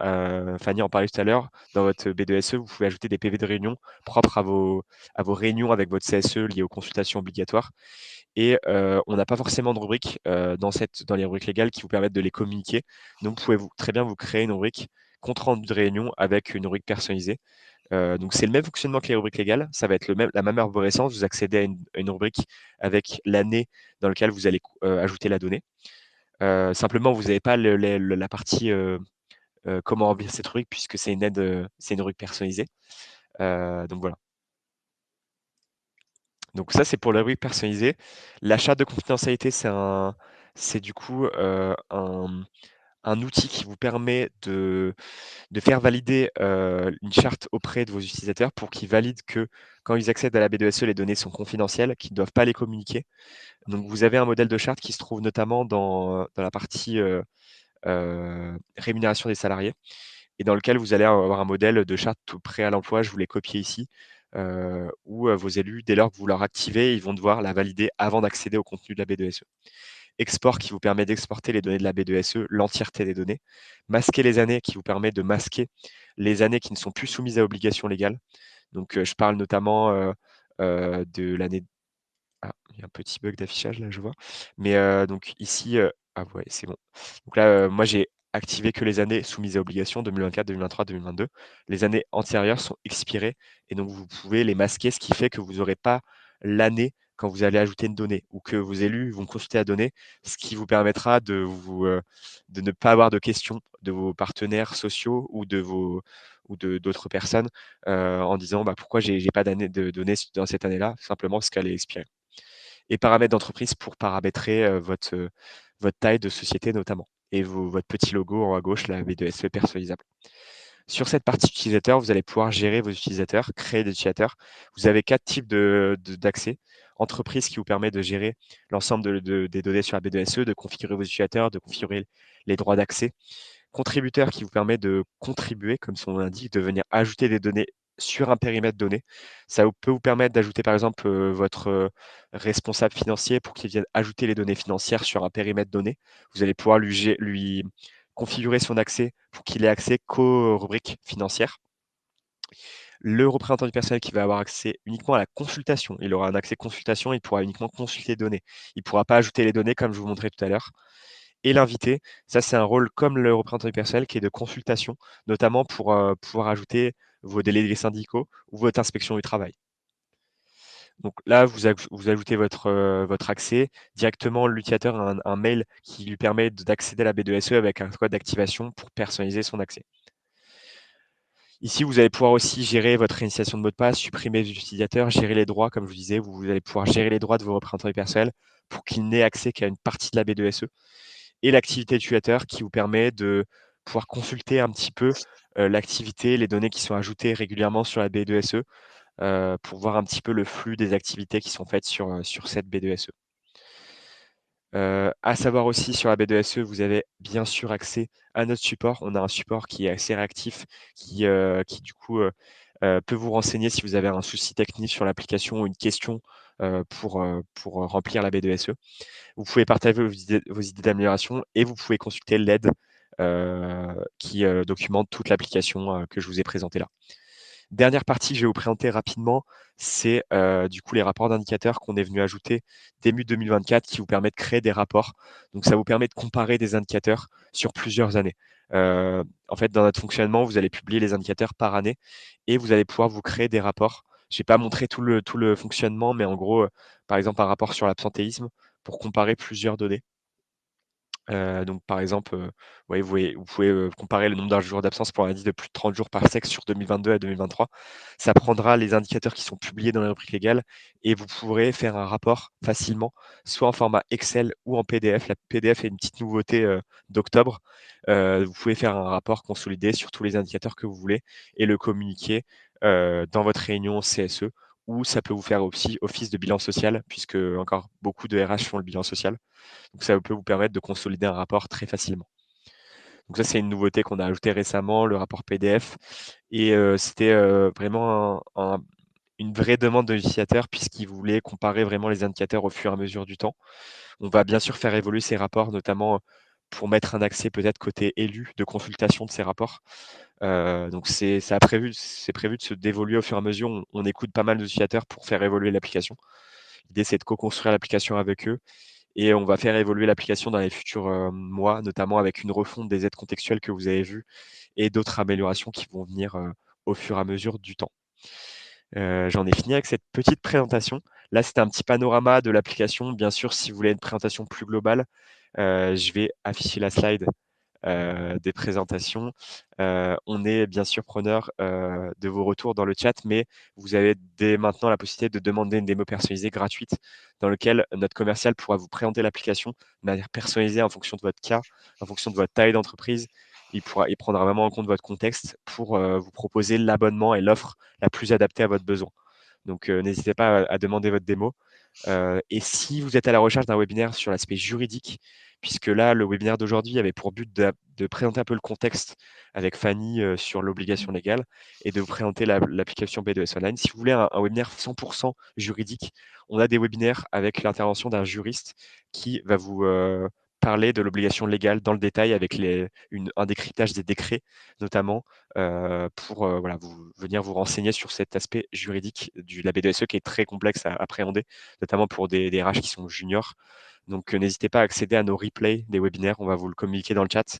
Fanny en parlait tout à l'heure, dans votre B2SE, vous pouvez ajouter des PV de réunion propres à vos réunions avec votre CSE liées aux consultations obligatoires. Et on n'a pas forcément de rubrique dans les rubriques légales qui vous permettent de les communiquer. Donc, vous pouvez très bien vous créer une rubrique compte rendu de réunion avec une rubrique personnalisée. Donc, c'est le même fonctionnement que les rubriques légales. Ça va être la même arborescence. Vous accédez à une rubrique avec l'année dans laquelle vous allez ajouter la donnée. Simplement, vous n'avez pas la partie comment remplir cette rubrique puisque c'est une rubrique personnalisée. Donc voilà. Donc ça, c'est pour la rubrique personnalisée. La charte de confidentialité, c'est du coup un outil qui vous permet de faire valider une charte auprès de vos utilisateurs pour qu'ils valident que quand ils accèdent à la B2SE, les données sont confidentielles, qu'ils ne doivent pas les communiquer. Donc vous avez un modèle de charte qui se trouve notamment dans la partie rémunération des salariés et dans lequel vous allez avoir un modèle de charte tout prêt à l'emploi. Je vous l'ai copié ici, où vos élus, dès lors que vous leur activez, ils vont devoir la valider avant d'accéder au contenu de la B2SE. Export qui vous permet d'exporter les données de la B2SE, l'entièreté des données. Masquer les années qui vous permet de masquer les années qui ne sont plus soumises à obligation légale. Donc, je parle notamment de l'année. Ah, il y a un petit bug d'affichage là, je vois. Mais donc ici, ah ouais, c'est bon. Donc là, moi, j'ai activé que les années soumises à obligation 2024, 2023, 2022. Les années antérieures sont expirées et donc vous pouvez les masquer, ce qui fait que vous n'aurez pas l'année quand vous allez ajouter une donnée ou que vos élus vont consulter la donnée, ce qui vous permettra de ne pas avoir de questions de vos partenaires sociaux ou d'autres personnes en disant bah, pourquoi j'ai pas de données dans cette année-là, simplement parce qu'elle est expirée. Et paramètres d'entreprise pour paramétrer votre taille de société notamment et votre petit logo en haut à gauche, la B2SE personnalisable. Sur cette partie utilisateur, vous allez pouvoir gérer vos utilisateurs, créer des utilisateurs. Vous avez 4 types d'accès. Entreprise qui vous permet de gérer l'ensemble des données sur la B2SE, de configurer vos utilisateurs, de configurer les droits d'accès. Contributeur qui vous permet de contribuer, comme son nom l'indique, de venir ajouter des données sur un périmètre donné. Ça peut vous permettre d'ajouter par exemple votre responsable financier pour qu'il vienne ajouter les données financières sur un périmètre donné. Vous allez pouvoir lui configurer son accès pour qu'il ait accès qu'aux rubriques financières. Le représentant du personnel qui va avoir accès uniquement à la consultation. Il aura un accès consultation, il pourra uniquement consulter les données. Il ne pourra pas ajouter les données comme je vous montrais tout à l'heure. Et l'invité, ça c'est un rôle comme le représentant du personnel qui est de consultation, notamment pour pouvoir ajouter vos délégués syndicaux ou votre inspection du travail. Donc là, vous ajoutez votre accès. Directement, l'utilisateur a un mail qui lui permet d'accéder à la B2SE avec un code d'activation pour personnaliser son accès. Ici, vous allez pouvoir aussi gérer votre initiation de mot de passe, supprimer les utilisateurs, gérer les droits, comme je vous disais. Vous allez pouvoir gérer les droits de vos représentants du personnel pour qu'ils n'aient accès qu'à une partie de la B2SE. Et l'activité utilisateur qui vous permet de pouvoir consulter un petit peu l'activité, les données qui sont ajoutées régulièrement sur la B2SE pour voir un petit peu le flux des activités qui sont faites sur cette B2SE. À savoir aussi sur la B2SE, vous avez bien sûr accès à notre support. On a un support qui est assez réactif, qui du coup, peut vous renseigner si vous avez un souci technique sur l'application ou une question, pour remplir la B2SE. Vous pouvez partager vos idées d'amélioration et vous pouvez consulter l'aide, qui, documente toute l'application, que je vous ai présentée là. Dernière partie que je vais vous présenter rapidement, c'est du coup les rapports d'indicateurs qu'on est venu ajouter début 2024 qui vous permet de créer des rapports. Donc ça vous permet de comparer des indicateurs sur plusieurs années. En fait, dans notre fonctionnement, vous allez publier les indicateurs par année et vous allez pouvoir vous créer des rapports. Je vais pas montrer tout le fonctionnement, mais en gros, par exemple, un rapport sur l'absentéisme pour comparer plusieurs données. Donc par exemple, ouais, vous pouvez, comparer le nombre d'un jour d'absence pour un indice de plus de 30 jours par sexe sur 2022 à 2023. Ça prendra les indicateurs qui sont publiés dans la rubrique légale et vous pourrez faire un rapport facilement, soit en format Excel ou en PDF. La PDF est une petite nouveauté, d'octobre. Vous pouvez faire un rapport consolidé sur tous les indicateurs que vous voulez et le communiquer, dans votre réunion CSE ou ça peut vous faire aussi office de bilan social puisque encore beaucoup de RH font le bilan social. Donc ça peut vous permettre de consolider un rapport très facilement. Donc ça, c'est une nouveauté qu'on a ajoutée récemment, le rapport PDF. Et c'était vraiment une vraie demande de l'utilisateur puisqu'il voulait comparer vraiment les indicateurs au fur et à mesure du temps. On va bien sûr faire évoluer ces rapports, notamment pour mettre un accès peut-être côté élu de consultation de ces rapports. Donc c'est prévu de se d'évoluer au fur et à mesure. On écoute pas mal d'utilisateurs pour faire évoluer l'application. L'idée, c'est de co-construire l'application avec eux et on va faire évoluer l'application dans les futurs mois, notamment avec une refonte des aides contextuelles que vous avez vues et d'autres améliorations qui vont venir au fur et à mesure du temps. J'en ai fini avec cette petite présentation. Là, c'était un petit panorama de l'application. Bien sûr, si vous voulez une présentation plus globale, je vais afficher la slide des présentations. On est bien sûr preneur de vos retours dans le chat, mais vous avez dès maintenant la possibilité de demander une démo personnalisée gratuite dans lequel notre commercial pourra vous présenter l'application de manière personnalisée en fonction de votre cas, en fonction de votre taille d'entreprise. Il prendra vraiment en compte votre contexte pour vous proposer l'abonnement et l'offre la plus adaptée à votre besoin. Donc, n'hésitez pas à demander votre démo. Et si vous êtes à la recherche d'un webinaire sur l'aspect juridique, puisque là, le webinaire d'aujourd'hui avait pour but de présenter un peu le contexte avec Fanny sur l'obligation légale et de vous présenter l'application B2S Online. Si vous voulez un webinaire 100% juridique, on a des webinaires avec l'intervention d'un juriste qui va vous parler de l'obligation légale dans le détail avec un décryptage des décrets, notamment pour voilà, venir vous renseigner sur cet aspect juridique de la B2SE qui est très complexe à appréhender, notamment pour des RH qui sont juniors. Donc n'hésitez pas à accéder à nos replays des webinaires, on va vous le communiquer dans le chat.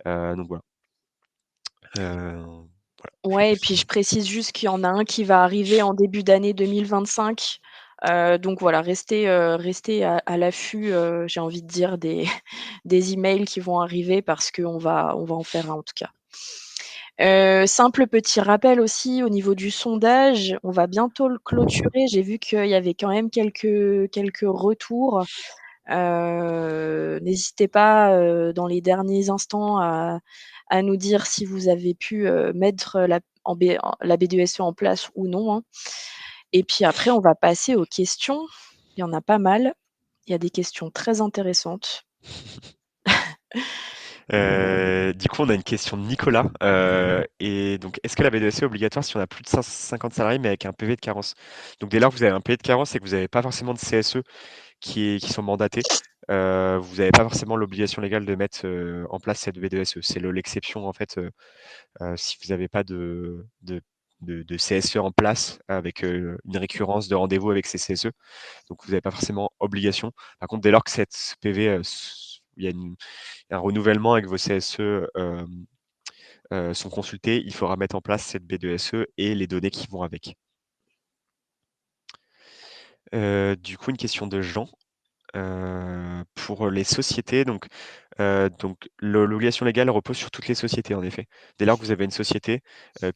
Donc voilà. Voilà, je Ouais et pense puis que je précise juste qu'il y en a un qui va arriver en début d'année 2025. Donc voilà, restez à l'affût, j'ai envie de dire des des emails qui vont arriver parce qu'on va en faire un en tout cas. Simple petit rappel aussi au niveau du sondage, on va bientôt le clôturer. J'ai vu qu'il y avait quand même quelques retours. N'hésitez pas, dans les derniers instants à nous dire si vous avez pu, mettre la B2SE en place ou non, hein. Et puis après, on va passer aux questions. Il y en a pas mal. Il y a des questions très intéressantes. Du coup, on a une question de Nicolas. Et donc, est-ce que la B2SE est obligatoire si on a plus de 50 salariés mais avec un PV de carence? Donc, dès lors que vous avez un PV de carence et que vous n'avez pas forcément de CSE qui sont mandatés, vous n'avez pas forcément l'obligation légale de mettre en place cette B2SE. C'est l'exception en fait si vous n'avez pas de CSE en place avec une récurrence de rendez-vous avec ces CSE. Donc vous n'avez pas forcément obligation. Par contre, dès lors que cette PV, il y a un renouvellement avec vos CSE sont consultés, il faudra mettre en place cette B2SE et les données qui vont avec. Du coup, une question de Jean. Pour les sociétés, donc l'obligation légale repose sur toutes les sociétés, en effet. Dès lors que vous avez une société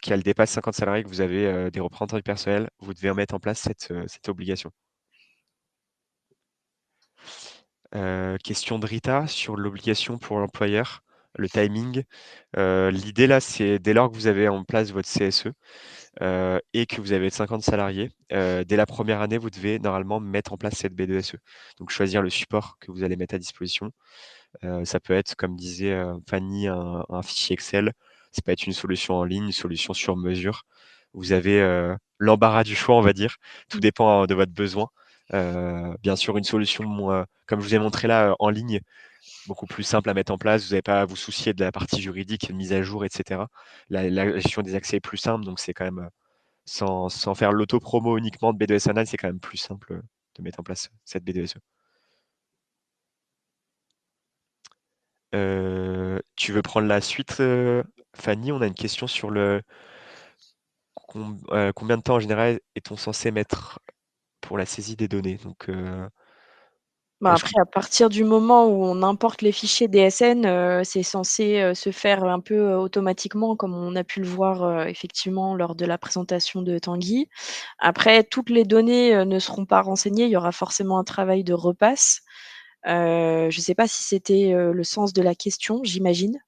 qui elle dépasse 50 salariés, que vous avez des représentants du personnel, vous devez mettre en place cette obligation. Question de Rita sur l'obligation pour l'employeur. le timing. L'idée là, c'est dès lors que vous avez en place votre CSE et que vous avez 50 salariés, dès la première année, vous devez normalement mettre en place cette B2SE. Donc choisir le support que vous allez mettre à disposition. Ça peut être, comme disait Fanny, un fichier Excel. Ça peut être une solution en ligne, une solution sur mesure. Vous avez l'embarras du choix, on va dire. Tout Mmh. dépend de votre besoin. Bien sûr, une solution, comme je vous ai montré là, en ligne, beaucoup plus simple à mettre en place. Vous n'avez pas à vous soucier de la partie juridique, mise à jour, etc. La gestion des accès est plus simple, donc c'est quand même, sans faire l'auto-promo uniquement de B2S Anal, c'est quand même plus simple de mettre en place cette B2SE. Tu veux prendre la suite, Fanny? On a une question sur combien de temps en général est-on censé mettre pour la saisie des données? Donc, Bah, moi je après, à partir du moment où on importe les fichiers DSN, c'est censé, se faire un peu, automatiquement comme on a pu le voir, effectivement lors de la présentation de Tanguy. Après, toutes les données, ne seront pas renseignées, il y aura forcément un travail de repasse. Je ne sais pas si c'était, le sens de la question, j'imagine?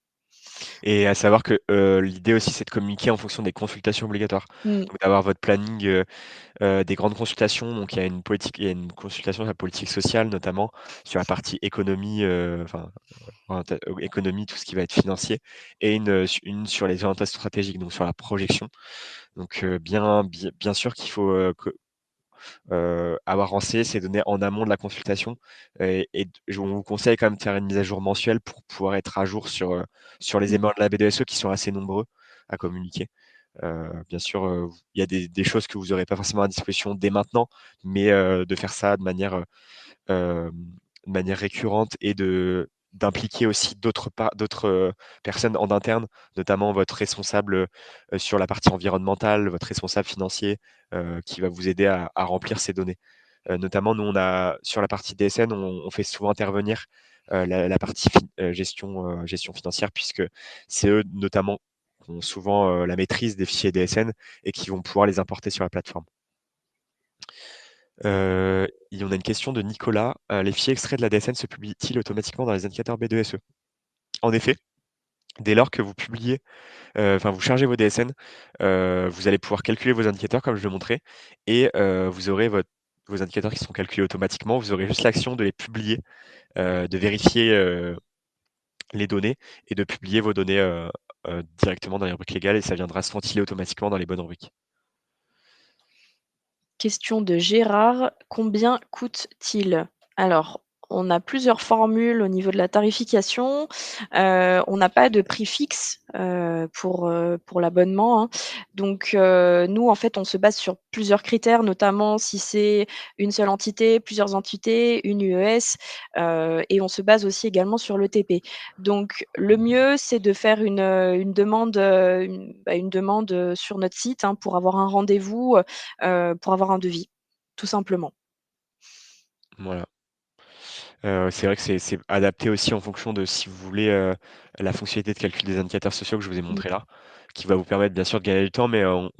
Et à savoir que, l'idée aussi, c'est de communiquer en fonction des consultations obligatoires. Mmh. Donc d'avoir votre planning, des grandes consultations. Donc il y a une consultation sur la politique sociale, notamment sur la partie économie, économie, tout ce qui va être financier, et une sur les orientations stratégiques, donc sur la projection. Donc, bien sûr qu'il faut avoir renseigné ces données en amont de la consultation. On vous conseille quand même de faire une mise à jour mensuelle pour pouvoir être à jour sur les Mmh. éléments de la BDSE qui sont assez nombreux à communiquer. Bien sûr, il y a des choses que vous n'aurez pas forcément à disposition dès maintenant, mais de faire ça de manière récurrente et d'impliquer aussi d'autres personnes en interne, notamment votre responsable sur la partie environnementale, votre responsable financier qui va vous aider à remplir ces données. Notamment, nous, sur la partie DSN, on fait souvent intervenir la partie gestion financière, puisque c'est eux notamment qui ont souvent la maîtrise des fichiers DSN et qui vont pouvoir les importer sur la plateforme. Et on a une question de Nicolas. Les fichiers extraits de la DSN se publient-ils automatiquement dans les indicateurs B2SE? En effet, dès lors que vous publiez, vous chargez vos DSN, vous allez pouvoir calculer vos indicateurs comme je le montrais, et vous aurez vos indicateurs qui seront calculés automatiquement. Vous aurez juste l'action de les publier, de vérifier les données et de publier vos données directement dans les rubriques légales, et ça viendra se ventiler automatiquement dans les bonnes rubriques. Question de Gérard: «Combien coûte-t-il?» Alors, on a plusieurs formules au niveau de la tarification. On n'a pas de prix fixe, pour l'abonnement, hein. Donc, nous, en fait, on se base sur plusieurs critères, notamment si c'est une seule entité, plusieurs entités, une UES, et on se base aussi également sur l'ETP. Donc le mieux, c'est de faire une demande, une demande, sur notre site, hein, pour avoir un rendez-vous, pour avoir un devis, tout simplement. Voilà. C'est vrai que c'est adapté aussi en fonction de si vous voulez, la fonctionnalité de calcul des indicateurs sociaux que je vous ai Mmh. montré là, qui va vous permettre bien sûr de gagner du temps, mais on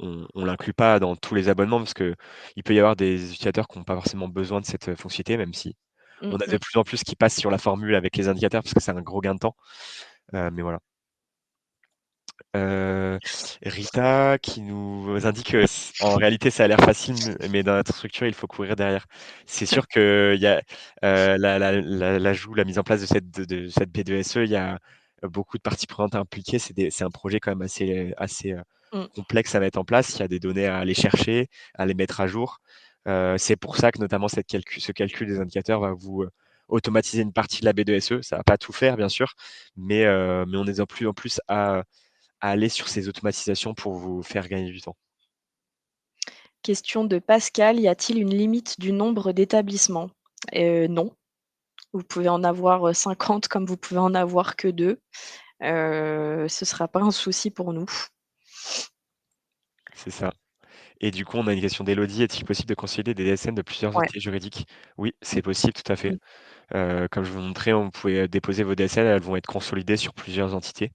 l'inclut pas dans tous les abonnements parce qu'il peut y avoir des utilisateurs qui ont pas forcément besoin de cette fonctionnalité, même si Mmh on a de mh. plus en plus qui passent sur la formule avec les indicateurs parce que c'est un gros gain de temps, mais voilà. Heu, Rita qui nous indique que en réalité, ça a l'air facile, mais dans notre structure, il faut courir derrière. C'est sûr qu'il y a, l'ajout, la mise en place de cette B2SE, il y a beaucoup de parties prenantes impliquées. C'est un projet quand même assez Mmh. complexe à mettre en place. Il y a des données à aller chercher, à les mettre à jour. C'est pour ça que notamment ce calcul des indicateurs va vous automatiser une partie de la B2SE. Ça va pas tout faire, bien sûr, mais on est de plus en plus à aller sur ces automatisations pour vous faire gagner du temps. Question de Pascal: «Y a-t-il une limite du nombre d'établissements?» Non. Vous pouvez en avoir, 50 comme vous pouvez en avoir que 2. Ce sera pas un souci pour nous. C'est ça. Et du coup, on a une question d'Élodie. Est-il possible de consolider des DSN de plusieurs Ouais. entités juridiques? Oui, c'est possible, tout à fait. Mmh. Comme je vous montrais, vous pouvez déposer vos DSN, elles vont être consolidées sur plusieurs entités.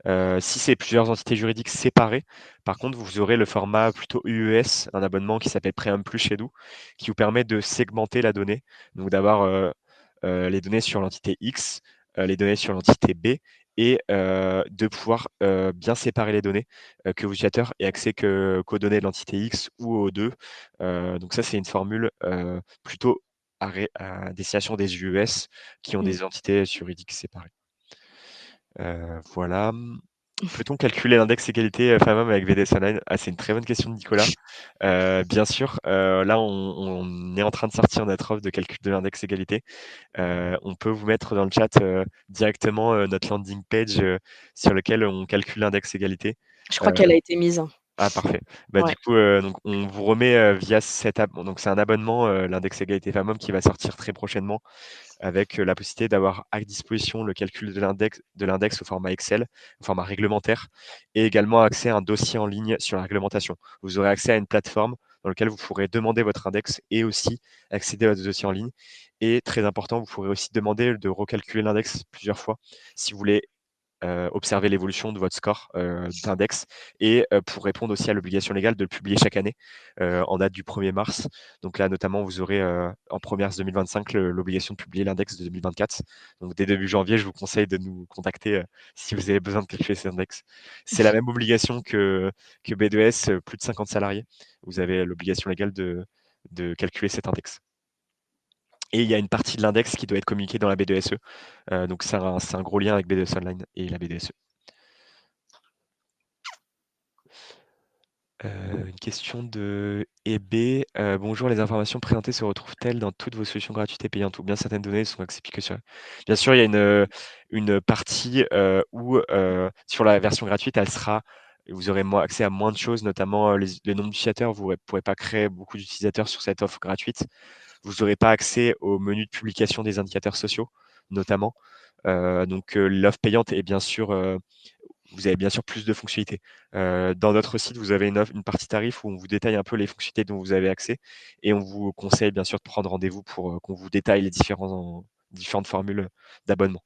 Si c'est plusieurs entités juridiques séparées, par contre, vous aurez le format plutôt UES, un abonnement qui s'appelle Premium Plus chez nous, qui vous permet de segmenter la donnée, donc d'avoir les données sur l'entité X, les données sur l'entité B et de pouvoir bien séparer les données, que vos utilisateurs aient accès qu'aux données de l'entité X ou aux deux. Donc ça, c'est une formule plutôt à destination des US qui ont Mmh. des entités juridiques séparées. Voilà. Peut-on calculer l'index égalité femmes-hommes avec VDS Online? Ah, c'est une très bonne question de Nicolas. Bien sûr, là, on est en train de sortir notre offre de calcul de l'index égalité. On peut vous mettre dans le chat directement notre landing page sur lequel on calcule l'index égalité. Je Euh, crois qu'elle a été mise. ah, parfait. Bah, Ouais. du coup, donc on vous remet via cet donc c'est un abonnement, l'index égalité femmes-hommes qui va sortir très prochainement avec la possibilité d'avoir à disposition le calcul de l'index au format Excel, au format réglementaire, et également accès à un dossier en ligne sur la réglementation. Vous aurez accès à une plateforme dans laquelle vous pourrez demander votre index et aussi accéder à votre dossier en ligne. Et très important, vous pourrez aussi demander de recalculer l'index plusieurs fois si vous voulez observer l'évolution de votre score d'index et pour répondre aussi à l'obligation légale de le publier chaque année en date du 1er mars. Donc là, notamment, vous aurez en 1er mars 2025 l'obligation de publier l'index de 2024. Donc dès début janvier, je vous conseille de nous contacter si vous avez besoin de calculer cet index. C'est la même obligation que B2S, plus de 50 salariés. Vous avez l'obligation légale de calculer cet index. Et il y a une partie de l'index qui doit être communiquée dans la B2SE. Donc c'est un gros lien avec B2S Online et la B2SE. Une question de EB. Bonjour, les informations présentées se retrouvent-elles dans toutes vos solutions gratuites et payantes ou bien certaines données sont accessibles que sur... Bien sûr, il y a une partie où sur la version gratuite, vous aurez accès à moins de choses, notamment le nombre d'utilisateurs. Vous ne pourrez pas créer beaucoup d'utilisateurs sur cette offre gratuite. Vous n'aurez pas accès au menu de publication des indicateurs sociaux, notamment. Donc l'offre payante est bien sûr vous avez bien sûr plus de fonctionnalités. Dans notre site, vous avez une partie tarif où on vous détaille un peu les fonctionnalités dont vous avez accès et on vous conseille bien sûr de prendre rendez-vous pour qu'on vous détaille les différentes formules d'abonnement.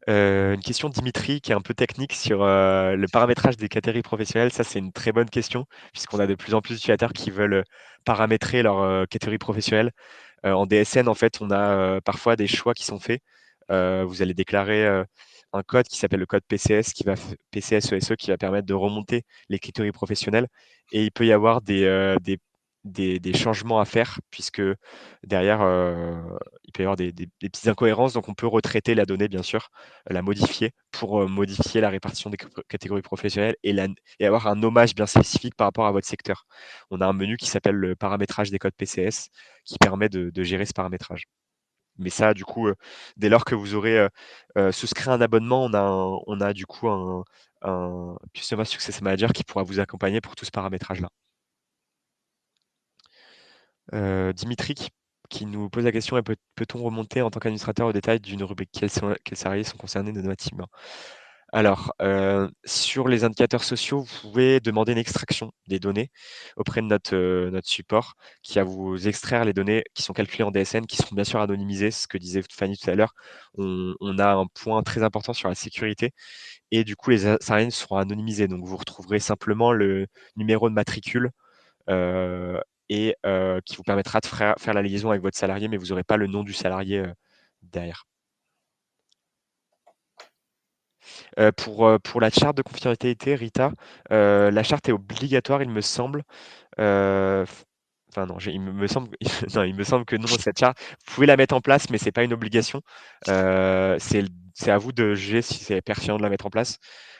Une question de Dimitri qui est un peu technique sur le paramétrage des catégories professionnelles. Ça, c'est une très bonne question puisqu'on a de plus en plus d'utilisateurs qui veulent paramétrer leur catégorie professionnelle. En DSN, en fait, on a parfois des choix qui sont faits. Vous allez déclarer un code qui s'appelle le code PCS, PCS-ESE, qui va permettre de remonter les catégories professionnelles. Et il peut y avoir des changements à faire, puisque derrière, il peut y avoir des petites incohérences. Donc, on peut retraiter la donnée, bien sûr, la modifier pour modifier la répartition des catégories professionnelles et avoir un nommage bien spécifique par rapport à votre secteur. On a un menu qui s'appelle le paramétrage des codes PCS qui permet de gérer ce paramétrage. Mais ça, du coup, dès lors que vous aurez souscrit un abonnement, on a du coup un Customer Success Manager qui pourra vous accompagner pour tout ce paramétrage-là. Dimitri qui nous pose la question, peut-on remonter en tant qu'administrateur au détail d'une rubrique? Quels salariés sont concernés de notre team? Alors, sur les indicateurs sociaux, vous pouvez demander une extraction des données auprès de notre support qui va vous extraire les données qui sont calculées en DSN, qui seront bien sûr anonymisées, ce que disait Fanny tout à l'heure. On a un point très important sur la sécurité et du coup, les salariés seront anonymisés. Donc, vous retrouverez simplement le numéro de matricule et qui vous permettra de faire la liaison avec votre salarié, mais vous n'aurez pas le nom du salarié derrière. Pour la charte de confidentialité, Rita, la charte est obligatoire, il me semble. Enfin non, il me semble, non, il me semble que non, cette charte, vous pouvez la mettre en place, mais c'est pas une obligation. C'est à vous de juger si c'est pertinent de la mettre en place.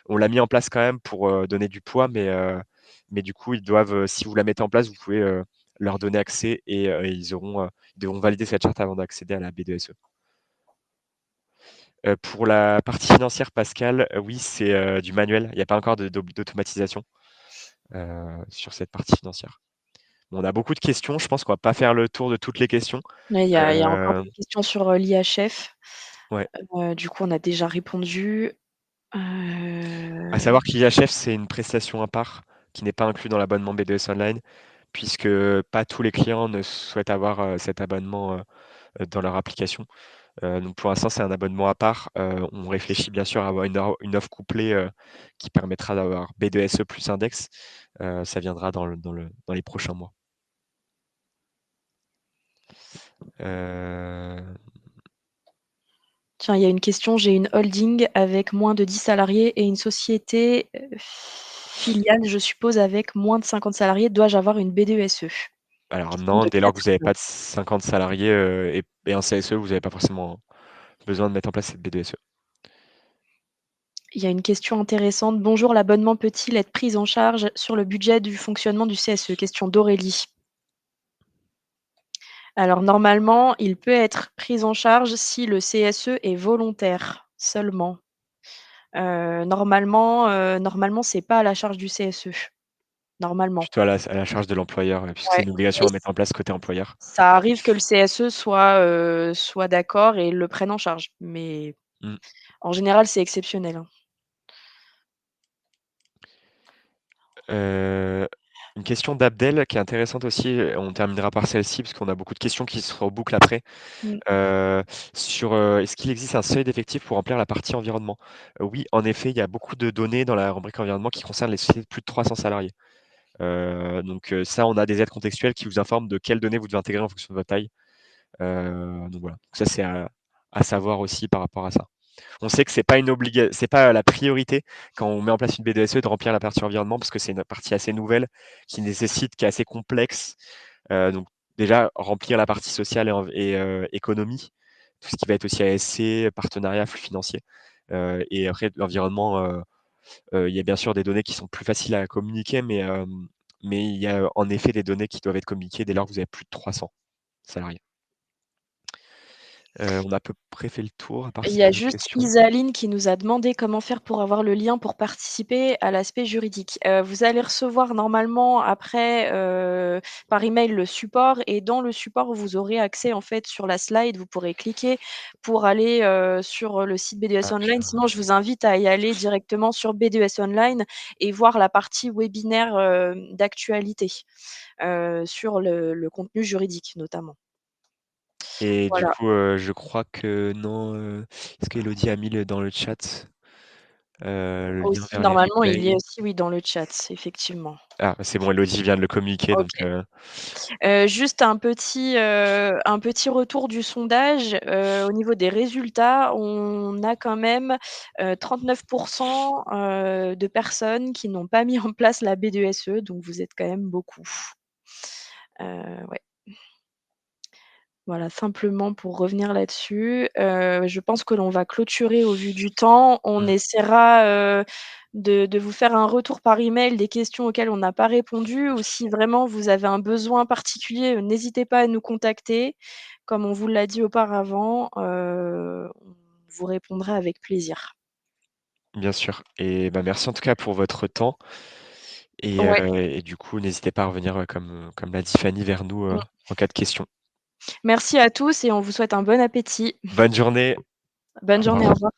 On l'a mis en place quand même pour donner du poids, mais du coup, ils doivent, si vous la mettez en place, vous pouvez leur donner accès et ils devront valider cette charte avant d'accéder à la B2SE. Pour la partie financière, Pascal, oui, c'est du manuel. Il n'y a pas encore d'automatisation sur cette partie financière. Bon, on a beaucoup de questions. Je pense qu'on va pas faire le tour de toutes les questions. Ouais, il y a encore Euh, des questions sur l'IHF. ouais. Du coup, on a déjà répondu. À savoir que l'IHF, c'est une prestation à part qui n'est pas inclus dans l'abonnement BDS Online, puisque pas tous les clients ne souhaitent avoir cet abonnement dans leur application. Donc pour l'instant, c'est un abonnement à part. On réfléchit bien sûr à avoir une offre couplée qui permettra d'avoir B2SE plus index. Ça viendra dans les prochains mois. Tiens, il y a une question. J'ai une holding avec moins de 10 salariés et une société filiale, je suppose, avec moins de 50 salariés. Dois-je avoir une BDESE? Alors Question non, de dès lors que vous n'avez Catherine. pas de 50 salariés et un CSE, vous n'avez pas forcément besoin de mettre en place cette BDSE. Il y a une question intéressante. Bonjour, l'abonnement peut-il être pris en charge sur le budget du fonctionnement du CSE? Question d'Aurélie. Alors normalement, il peut être pris en charge si le CSE est volontaire seulement. Normalement, c'est pas à la charge du CSE, normalement. Plutôt à la charge de l'employeur, puisque c'est Ouais, une obligation mais à mettre en place côté employeur. ça arrive que le CSE soit d'accord et le prenne en charge, mais Mmh. en général, c'est exceptionnel, hein. Une question d'Abdel qui est intéressante aussi, on terminera par celle-ci parce qu'on a beaucoup de questions qui se rebouclent après. Mmh. Sur, est-ce qu'il existe un seuil d'effectifs pour remplir la partie environnement? Oui, en effet, il y a beaucoup de données dans la rubrique environnement qui concernent les sociétés de plus de 300 salariés. Donc ça, on a des aides contextuelles qui vous informent de quelles données vous devez intégrer en fonction de votre taille. Donc voilà, donc ça c'est à savoir aussi par rapport à ça. On sait que c'est pas la priorité quand on met en place une BDSE de remplir la partie environnement parce que c'est une partie assez nouvelle qui est assez complexe. Donc déjà remplir la partie sociale et économie, tout ce qui va être aussi ASC, partenariat, flux financier. Et après l'environnement, il y a bien sûr des données qui sont plus faciles à communiquer, mais il y a en effet des données qui doivent être communiquées dès lors que vous avez plus de 300 salariés. On a à peu près fait le tour, à part Il s'il y y a a d'autres juste questions. Isaline qui nous a demandé comment faire pour avoir le lien pour participer à l'aspect juridique. Vous allez recevoir normalement après, par email le support et dans le support, vous aurez accès en fait sur la slide, vous pourrez cliquer pour aller, sur le site BDS Ah, je Online. Sinon, je vous invite à y aller directement sur BDS Online et voir la partie webinaire, d'actualité, sur le contenu juridique notamment. et du Voilà. coup, je crois que non, est-ce qu'Elodie a mis dans le chat, le lien Aussi, vers les normalement, il y est replays? aussi, oui, dans le chat, effectivement. Ah, c'est bon, Elodie vient de le communiquer, donc OK. Juste un petit retour du sondage, au niveau des résultats, on a quand même, 39 de personnes qui n'ont pas mis en place la B2SE, donc vous êtes quand même beaucoup. Ouais, voilà, simplement pour revenir là-dessus, je pense que l'on va clôturer au vu du temps. On mmh, essaiera, de vous faire un retour par email des questions auxquelles on n'a pas répondu ou si vraiment vous avez un besoin particulier, n'hésitez pas à nous contacter. Comme on vous l'a dit auparavant, on vous répondra avec plaisir. bien sûr et bah, merci en tout cas pour votre temps Ouais, et du coup, n'hésitez pas à revenir, comme l'a dit Fanny, vers nous, mmh. en cas de questions. Merci à tous et on vous souhaite un bon appétit. Bonne journée. Bonne Au journée, revoir. au revoir.